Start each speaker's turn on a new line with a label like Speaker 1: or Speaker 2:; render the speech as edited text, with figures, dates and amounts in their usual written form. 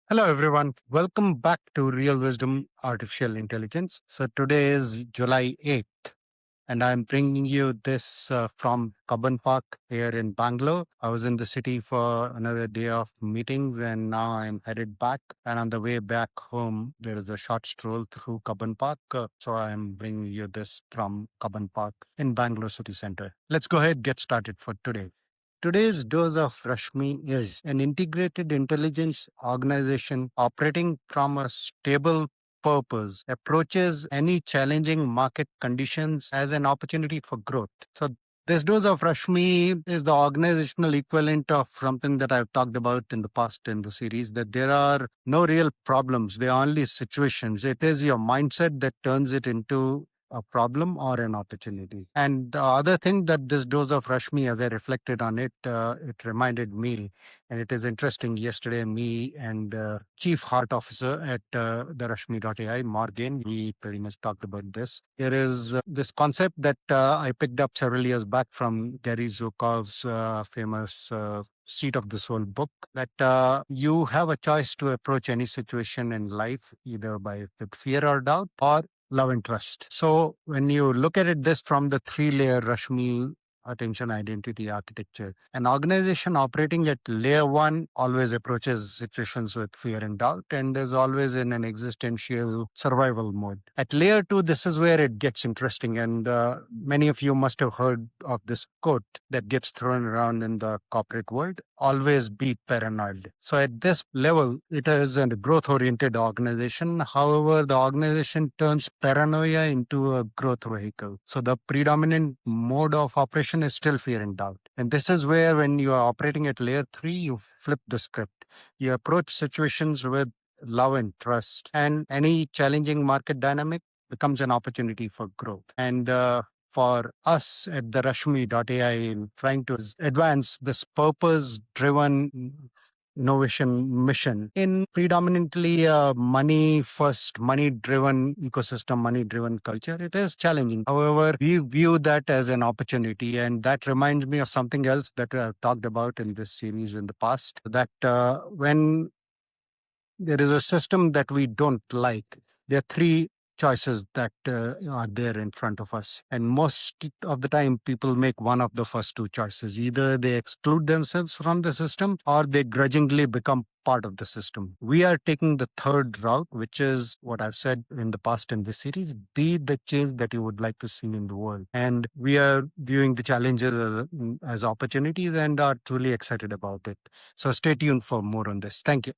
Speaker 1: Hello, everyone. Welcome back to Real Wisdom Artificial Intelligence. So, today is July 8th, and I'm bringing you this from Cubbon Park here in Bangalore. I was in the city for another day of meetings, and now I'm headed back. And on the way back home, there is a short stroll through Cubbon Park. So, I'm bringing you this from Cubbon Park in Bangalore city center. Let's go ahead get started for today. Today's dose of Rashmi is an integrated intelligence organization operating from a stable purpose, approaches any challenging market conditions as an opportunity for growth. So, this dose of Rashmi is the organizational equivalent of something that I've talked about in the past in the series, that there are no real problems, there are only situations. It is your mindset that turns it into a problem or an opportunity. And the other thing that this dose of Rashmi, as I reflected on it, it reminded me, and it is interesting. Yesterday, me and Chief Heart Officer at the RASHMI.ai, Morgan, we pretty much talked about this. There is this concept that I picked up several years back from Gary Zukov's famous Seat of the Soul book, that you have a choice to approach any situation in life either by with fear or doubt or love and trust. So when you look at it this from the three-layer Rashmi attention identity architecture, an organization operating at layer one always approaches situations with fear and doubt and is always in an existential survival mode. At layer two, this is where it gets interesting. And many of you must have heard of this quote that gets thrown around in the corporate world: always be paranoid. So at this level, it is a growth oriented organization. However, the organization turns paranoia into a growth vehicle. So the predominant mode of operation is still fear and doubt. And this is where, when you are operating at layer three, you flip the script. You approach situations with love and trust, and any challenging market dynamic becomes an opportunity for growth. And for us at the RASHMI.ai, in trying to advance this purpose driven innovation mission in predominantly money first, money driven ecosystem, money driven culture, it is challenging. However, we view that as an opportunity. And that reminds me of something else that I've talked about in this series in the past, that when there is a system that we don't like, there are three choices that are there in front of us. And most of the time, people make one of the first two choices. Either they exclude themselves from the system or they grudgingly become part of the system. We are taking the third route, which is what I've said in the past in this series: be the change that you would like to see in the world. And we are viewing the challenges as opportunities and are truly excited about it. So stay tuned for more on this. Thank you.